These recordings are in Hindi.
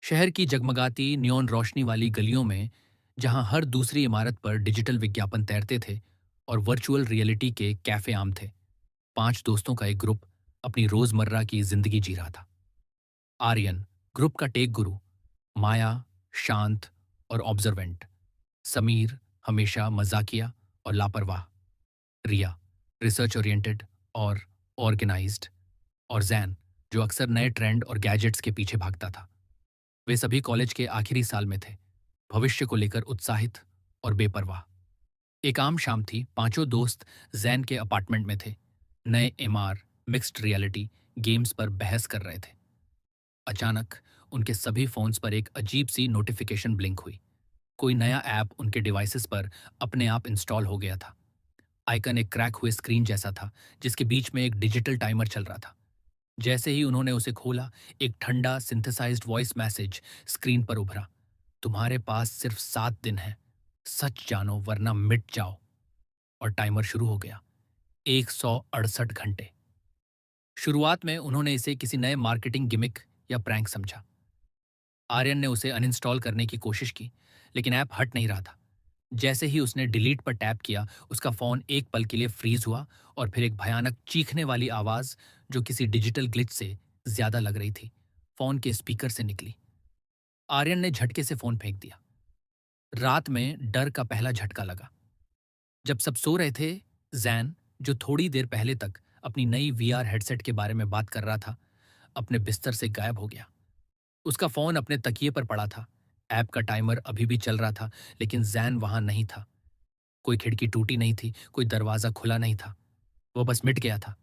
शहर की जगमगाती नियॉन रोशनी वाली गलियों में, जहां हर दूसरी इमारत पर डिजिटल विज्ञापन तैरते थे और वर्चुअल रियलिटी के कैफे आम थे, 5 दोस्तों का एक ग्रुप अपनी रोजमर्रा की जिंदगी जी रहा था। आर्यन, ग्रुप का टेक गुरु। माया, शांत और ऑब्जर्वेंट। समीर, हमेशा मजाकिया और लापरवाह। रिया, रिसर्च ओरिएंटेड और ऑर्गेनाइज्ड। और जैन, जो अक्सर नए ट्रेंड और गैजेट्स के पीछे भागता था। वे सभी कॉलेज के आखिरी साल में थे, भविष्य को लेकर उत्साहित और बेपरवाह। एक आम शाम थी, पांचों दोस्त जैन के अपार्टमेंट में थे। नए एमआर, मिक्स्ड रियलिटी गेम्स पर बहस कर रहे थे। अचानक उनके सभी फोन्स पर एक अजीब सी नोटिफिकेशन ब्लिंक हुई। कोई नया ऐप उनके डिवाइसेस पर अपने आप इंस्टॉल हो गया था। आइकन एक क्रैक हुए स्क्रीन जैसा था, जिसके बीच में एक डिजिटल टाइमर चल रहा था। जैसे ही उन्होंने उसे खोला, एक ठंडा सिंथेसाइज्ड वॉइस मैसेज स्क्रीन पर उभरा। तुम्हारे पास सिर्फ 7 दिन है, सच जानो वरना मिट जाओ। और टाइमर शुरू हो गया। 168 घंटे। शुरुआत में उन्होंने इसे किसी नए मार्केटिंग गिमिक या प्रैंक समझा। आर्यन ने उसे अनइंस्टॉल करने की कोशिश की, लेकिन ऐप हट नहीं रहा था। जैसे ही उसने डिलीट पर टैप किया, उसका फोन एक पल के लिए फ्रीज हुआ और फिर एक भयानक चीखने वाली आवाज, जो किसी डिजिटल ग्लिच से ज्यादा लग रही थी, फोन के स्पीकर से निकली। आर्यन ने झटके से फोन फेंक दिया। रात में डर का पहला झटका लगा। जब सब सो रहे थे, जैन, जो थोड़ी देर पहले तक अपनी नई वीआर हेडसेट के बारे में बात कर रहा था, अपने बिस्तर से गायब हो गया। उसका फोन अपने तकिए पर पड़ा था। ऐप का टाइमर अभी भी चल रहा था, लेकिन जैन वहां नहीं था। कोई खिड़की टूटी नहीं थी, कोई दरवाजा खुला नहीं था। वो बस मिट गया था।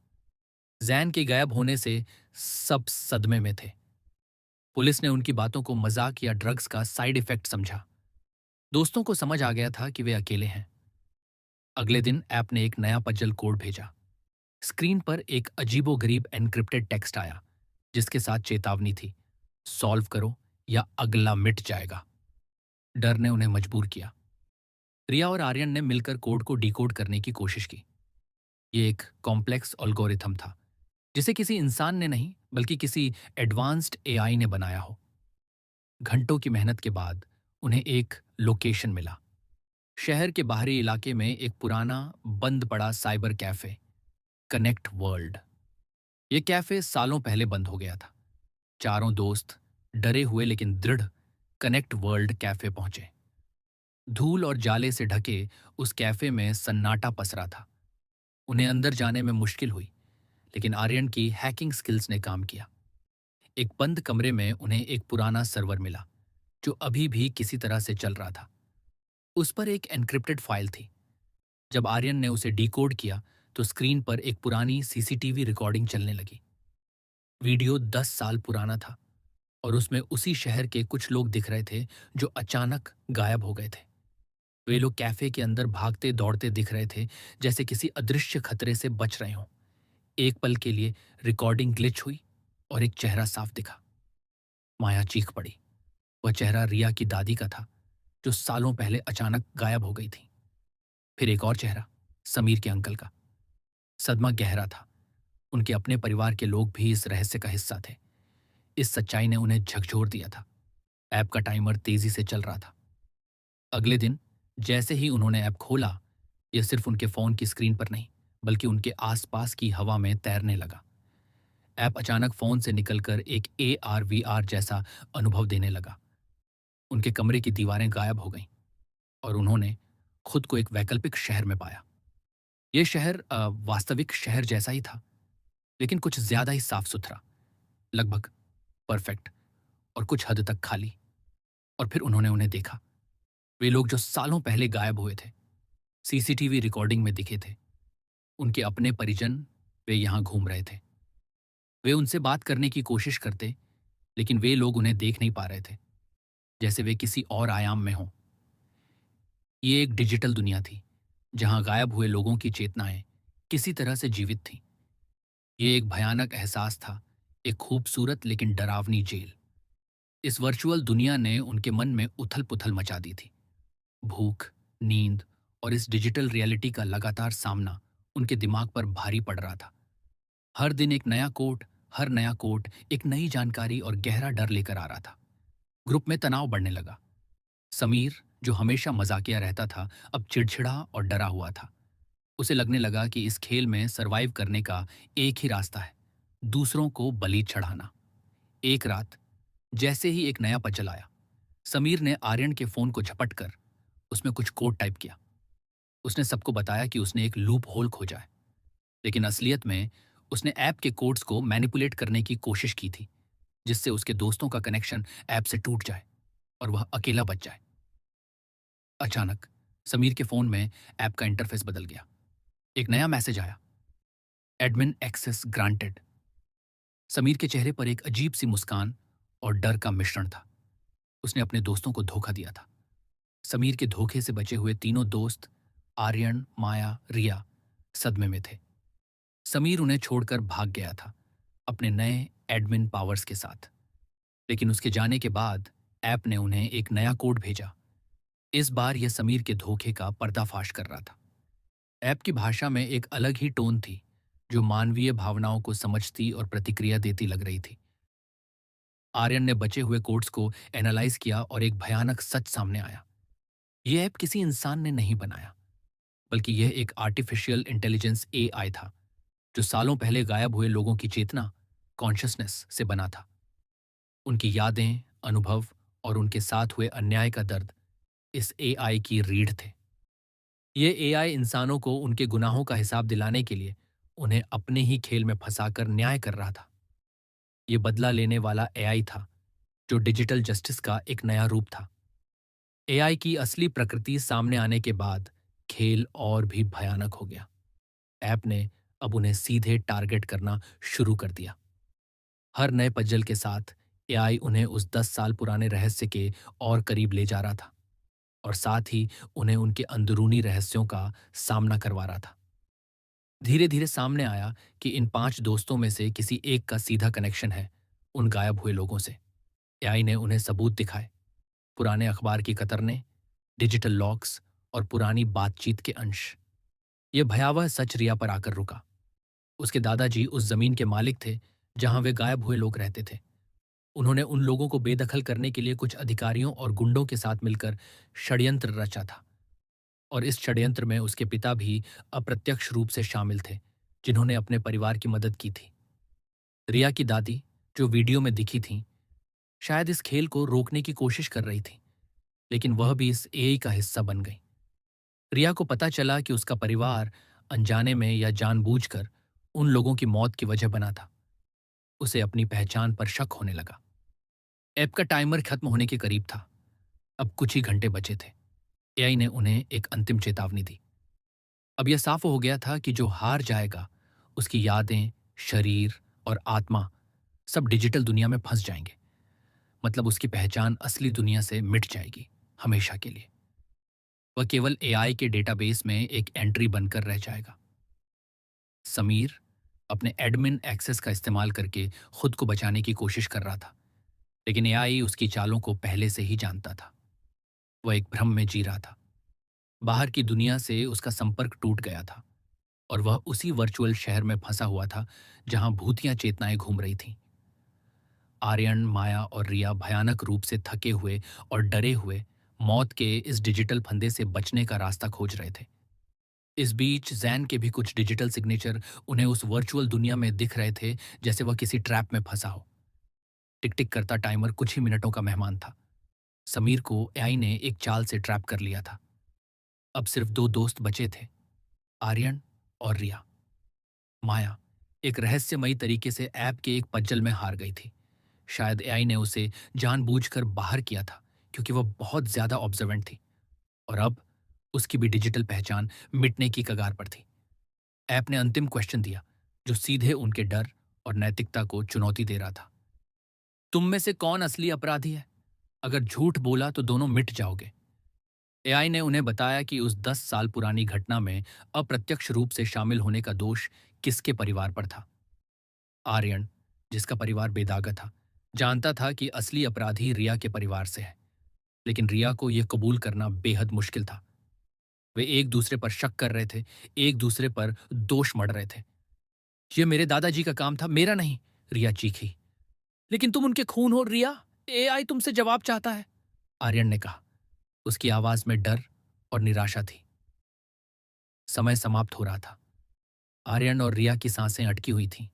जैन के गायब होने से सब सदमे में थे। पुलिस ने उनकी बातों को मजाक या ड्रग्स का साइड इफेक्ट समझा। दोस्तों को समझ आ गया था कि वे अकेले हैं। अगले दिन ऐप ने एक नया पजल कोड भेजा। स्क्रीन पर एक अजीबोगरीब एन्क्रिप्टेड टेक्स्ट आया, जिसके साथ चेतावनी थी, सॉल्व करो या अगला मिट जाएगा। डर ने उन्हें मजबूर किया। रिया और आर्यन ने मिलकर कोड को डिकोड करने की कोशिश की। ये एक कॉम्प्लेक्स एल्गोरिथम था, जिसे किसी इंसान ने नहीं, बल्कि किसी एडवांस्ड एआई ने बनाया हो। घंटों की मेहनत के बाद उन्हें एक लोकेशन मिला। शहर के बाहरी इलाके में एक पुराना, बंद पड़ा साइबर कैफे, कनेक्ट वर्ल्ड। ये कैफे सालों पहले बंद हो गया था। चारों दोस्त, डरे हुए लेकिन दृढ़, कनेक्ट वर्ल्ड कैफे पहुंचे। धूल और जाले से ढके उस कैफे में सन्नाटा पसरा था। उन्हें अंदर जाने में मुश्किल हुई, लेकिन आर्यन की हैकिंग स्किल्स ने काम किया। एक बंद कमरे में उन्हें एक पुराना सर्वर मिला, जो अभी भी किसी तरह से चल रहा था। उस पर एक एन्क्रिप्टेड फाइल थी। जब आर्यन ने उसे डिकोड किया, तो स्क्रीन पर एक पुरानी सीसीटीवी रिकॉर्डिंग चलने लगी। वीडियो 10 साल पुराना था और उसमें उसी शहर के कुछ लोग दिख रहे थे, जो अचानक गायब हो गए थे। वे लोग कैफे के अंदर भागते दौड़ते दिख रहे थे, जैसे किसी अदृश्य खतरे से बच रहे हों। एक पल के लिए रिकॉर्डिंग ग्लिच हुई और एक चेहरा साफ दिखा। माया चीख पड़ी। वह चेहरा रिया की दादी का था, जो सालों पहले अचानक गायब हो गई थी। फिर एक और चेहरा, समीर के अंकल का। सदमा गहरा था। उनके अपने परिवार के लोग भी इस रहस्य का हिस्सा थे। इस सच्चाई ने उन्हें झकझोर दिया था। ऐप का टाइमर तेजी से चल रहा था। अगले दिन जैसे ही उन्होंने ऐप खोला, यह सिर्फ उनके फोन की स्क्रीन पर नहीं, बल्कि उनके आसपास की हवा में तैरने लगा। ऐप अचानक फोन से निकलकर एक AR VR जैसा अनुभव देने लगा। उनके कमरे की दीवारें गायब हो गईं और उन्होंने खुद को एक वैकल्पिक शहर में पाया। यह शहर वास्तविक शहर जैसा ही था, लेकिन कुछ ज्यादा ही साफ सुथरा, लगभग परफेक्ट, और कुछ हद तक खाली। और फिर उन्होंने उन्हें देखा। वे लोग जो सालों पहले गायब हुए थे, सीसीटीवी रिकॉर्डिंग में दिखे थे। उनके अपने परिजन, वे यहां घूम रहे थे। वे उनसे बात करने की कोशिश करते, लेकिन वे लोग उन्हें देख नहीं पा रहे थे, जैसे वे किसी और आयाम में हों। ये एक डिजिटल दुनिया थी, जहां गायब हुए लोगों की चेतनाएं किसी तरह से जीवित थीं। ये एक भयानक एहसास था, एक खूबसूरत लेकिन डरावनी जेल। इस वर्चुअल दुनिया ने उनके मन में उथल पुथल मचा दी थी। भूख, नींद और इस डिजिटल रियलिटी का लगातार सामना उनके दिमाग पर भारी पड़ रहा था। हर दिन एक नया कोट, हर नया कोट एक नई जानकारी और गहरा डर लेकर आ रहा था। ग्रुप में तनाव बढ़ने लगा। समीर, जो हमेशा मजाकिया रहता था, अब चिड़चिड़ा और डरा हुआ था। उसे लगने लगा कि इस खेल में सरवाइव करने का एक ही रास्ता है, दूसरों को बलि चढ़ाना। एक रात, जैसे ही एक नया पजल आया, समीर ने आर्यन के फोन को झपट कर उसमें कुछ कोड टाइप किया। उसने सबको बताया कि उसने एक लूप होल खोजा है, लेकिन असलियत में उसने ऐप के कोड्स को मैनिपुलेट करने की कोशिश की थी, जिससे उसके दोस्तों का कनेक्शन ऐप से टूट जाए और वह अकेला बच जाए। अचानक समीर के फोन में ऐप का इंटरफेस बदल गया। एक नया मैसेज आया, एडमिन एक्सेस ग्रांटेड। समीर के चेहरे पर एक अजीब सी मुस्कान और डर का मिश्रण था। उसने अपने दोस्तों को धोखा दिया था। समीर के धोखे से बचे हुए तीनों दोस्त, आर्यन, माया, रिया, सदमे में थे। समीर उन्हें छोड़कर भाग गया था, अपने नए एडमिन पावर्स के साथ। लेकिन उसके जाने के बाद ऐप ने उन्हें एक नया कोड भेजा। इस बार यह समीर के धोखे का पर्दाफाश कर रहा था। ऐप की भाषा में एक अलग ही टोन थी, जो मानवीय भावनाओं को समझती और प्रतिक्रिया देती लग रही थी। आर्यन ने बचे हुए कोड्स को एनालाइज किया और एक भयानक सच सामने आया। यह ऐप किसी इंसान ने नहीं बनाया, बल्कि यह एक आर्टिफिशियल इंटेलिजेंस एआई था, जो सालों पहले गायब हुए लोगों की चेतना, कॉन्शियसनेस से बना था। उनकी यादें, अनुभव और उनके साथ हुए अन्याय का दर्द इस एआई की रीढ़ थे। ये एआई इंसानों को उनके गुनाहों का हिसाब दिलाने के लिए उन्हें अपने ही खेल में फंसाकर न्याय कर रहा था। ये बदला लेने वाला एआई था, जो डिजिटल जस्टिस का एक नया रूप था। एआई की असली प्रकृति सामने आने के बाद खेल और भी भयानक हो गया। ऐप ने अब उन्हें सीधे टारगेट करना शुरू कर दिया। हर नए पजल के साथ एआई उन्हें उस 10 साल पुराने रहस्य के और करीब ले जा रहा था, और साथ ही उन्हें उनके अंदरूनी रहस्यों का सामना करवा रहा था। धीरे धीरे सामने आया कि इन 5 दोस्तों में से किसी एक का सीधा कनेक्शन है उन गायब हुए लोगों से। एआई ने उन्हें सबूत दिखाए, पुराने अखबार की कतरने, डिजिटल लॉक्स और पुरानी बातचीत के अंश। ये भयावह सच रिया पर आकर रुका। उसके दादाजी उस जमीन के मालिक थे जहां वे गायब हुए लोग रहते थे। उन्होंने उन लोगों को बेदखल करने के लिए कुछ अधिकारियों और गुंडों के साथ मिलकर षड्यंत्र रचा था, और इस षड्यंत्र में उसके पिता भी अप्रत्यक्ष रूप से शामिल थे, जिन्होंने अपने परिवार की मदद की थी। रिया की दादी, जो वीडियो में दिखी थीं, शायद इस खेल को रोकने की कोशिश कर रही थी, लेकिन वह भी इस एआई का हिस्सा बन गई। रिया को पता चला कि उसका परिवार अनजाने में या जानबूझकर उन लोगों की मौत की वजह बना था। उसे अपनी पहचान पर शक होने लगा। ऐप का टाइमर खत्म होने के करीब था। अब कुछ ही घंटे बचे थे। एआई ने उन्हें एक अंतिम चेतावनी दी। अब यह साफ हो गया था कि जो हार जाएगा, उसकी यादें, शरीर और आत्मा सब डिजिटल दुनिया में फंस जाएंगे। मतलब उसकी पहचान असली दुनिया से मिट जाएगी, हमेशा के लिए। वह केवल एआई के डेटाबेस में एक एंट्री बनकर रह जाएगा। समीर अपने एडमिन एक्सेस का इस्तेमाल करके खुद को बचाने की कोशिश कर रहा था, लेकिन एआई उसकी चालों को पहले से ही जानता था। वह एक भ्रम में जी रहा था। बाहर की दुनिया से उसका संपर्क टूट गया था, और वह उसी वर्चुअल शहर में फंसा हुआ था जहां भूतियां चेतनाएं घूम रही थीं। आर्यन, माया और रिया भयानक रूप से थके हुए और डरे हुए मौत के इस डिजिटल फंदे से बचने का रास्ता खोज रहे थे। इस बीच जैन के भी कुछ डिजिटल सिग्नेचर उन्हें उस वर्चुअल दुनिया में दिख रहे थे, जैसे वह किसी ट्रैप में फंसा हो। टिक टिक करता टाइमर कुछ ही मिनटों का मेहमान था। समीर को एआई ने एक चाल से ट्रैप कर लिया था। अब सिर्फ 2 दोस्त बचे थे, आर्यन और रिया। माया एक रहस्यमयी तरीके से ऐप के एक पज्जल में हार गई थी। शायद एआई ने उसे जानबूझकर बाहर किया था, क्योंकि वह बहुत ज्यादा ऑब्जर्वेंट थी, और अब उसकी भी डिजिटल पहचान मिटने की कगार पर थी। ऐप ने अंतिम क्वेश्चन दिया, जो सीधे उनके डर और नैतिकता को चुनौती दे रहा था। तुम में से कौन असली अपराधी है? अगर झूठ बोला तो दोनों मिट जाओगे। एआई ने उन्हें बताया कि उस 10 साल पुरानी घटना में अप्रत्यक्ष रूप से शामिल होने का दोष किसके परिवार पर था। आर्यन, जिसका परिवार बेदागा था, जानता था कि असली अपराधी रिया के परिवार से है, लेकिन रिया को यह कबूल करना बेहद मुश्किल था। वे एक दूसरे पर शक कर रहे थे, एक दूसरे पर दोष मढ़ रहे थे। यह मेरे दादाजी का काम था, मेरा नहीं, रिया चीखी। लेकिन तुम उनके खून हो, रिया, एआई तुमसे जवाब चाहता है, आर्यन ने कहा। उसकी आवाज में डर और निराशा थी। समय समाप्त हो रहा था। आर्यन और रिया की सांसें अटकी हुई थीं।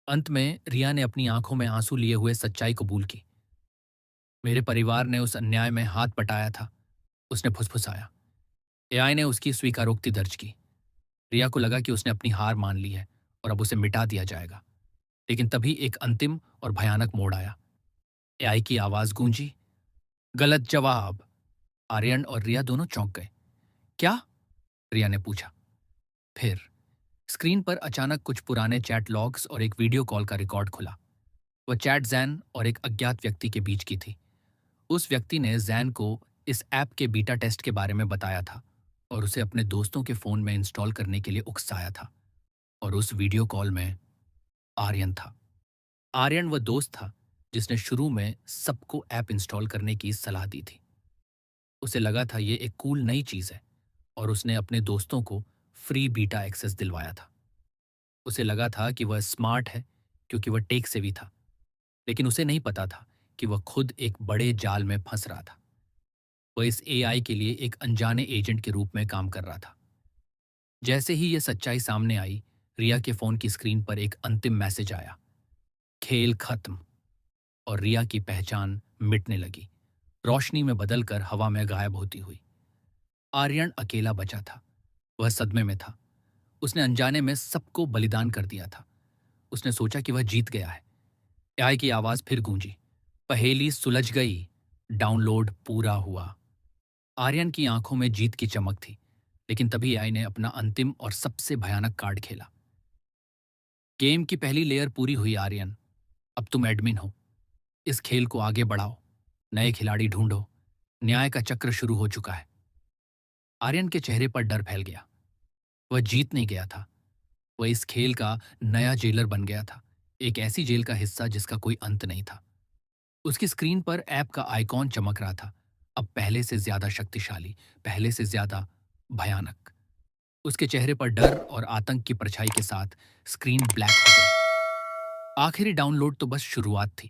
अंत में रिया ने अपनी आंखों में आंसू लिए हुए सच्चाई कबूल की। मेरे परिवार ने उस अन्याय में हाथ बटाया था, उसने फुसफुसाया। एआई ने उसकी स्वीकारोक्ति दर्ज की। रिया को लगा कि उसने अपनी हार मान ली है और अब उसे मिटा दिया जाएगा। लेकिन तभी एक अंतिम और भयानक मोड़ आया। एआई की आवाज गूंजी, गलत जवाब। आर्यन और रिया दोनों चौंक गए। क्या? रिया ने पूछा। फिर स्क्रीन पर अचानक कुछ पुराने चैट लॉग्स और एक वीडियो कॉल का रिकॉर्ड खुला। वह चैट जैन और एक अज्ञात व्यक्ति के बीच की थी। उस व्यक्ति ने जैन को इस ऐप के बीटा टेस्ट के बारे में बताया था और उसे अपने दोस्तों के फोन में इंस्टॉल करने के लिए उकसाया था। और उस वीडियो कॉल में आर्यन था। आर्यन वह दोस्त था जिसने शुरू में सबको ऐप इंस्टॉल करने की सलाह दी थी। उसे लगा था ये एक कूल नई चीज है और उसने अपने दोस्तों को फ्री बीटा एक्सेस दिलवाया था। उसे लगा था कि वह स्मार्ट है क्योंकि वह टेक सेवी था, लेकिन उसे नहीं पता था कि वह खुद एक बड़े जाल में फंस रहा था। वह इस एआई के लिए एक अनजाने एजेंट के रूप में काम कर रहा था। जैसे ही यह सच्चाई सामने आई, रिया के फोन की स्क्रीन पर एक अंतिम मैसेज आया, खेल खत्म। और रिया की पहचान मिटने लगी, रोशनी में बदलकर हवा में गायब होती हुई। आर्यन अकेला बचा था। वह सदमे में था। उसने अनजाने में सबको बलिदान कर दिया था। उसने सोचा कि वह जीत गया है। एआई की आवाज फिर गूंजी, पहेली सुलझ गई, डाउनलोड पूरा हुआ। आर्यन की आंखों में जीत की चमक थी, लेकिन तभी एआई ने अपना अंतिम और सबसे भयानक कार्ड खेला। गेम की पहली लेयर पूरी हुई आर्यन। अब तुम एडमिन हो। इस खेल को आगे बढ़ाओ, नए खिलाड़ी ढूंढो। न्याय का चक्र शुरू हो चुका है। आर्यन के चेहरे पर डर फैल गया। वह जीत नहीं गया था। वह इस खेल का नया जेलर बन गया था, एक ऐसी जेल का हिस्सा जिसका कोई अंत नहीं था। उसकी स्क्रीन पर ऐप का आइकॉन चमक रहा था, अब पहले से ज्यादा शक्तिशाली, पहले से ज्यादा भयानक। उसके चेहरे पर डर और आतंक की परछाई के साथ स्क्रीन ब्लैक हो गई। आखिरी डाउनलोड तो बस शुरुआत थी।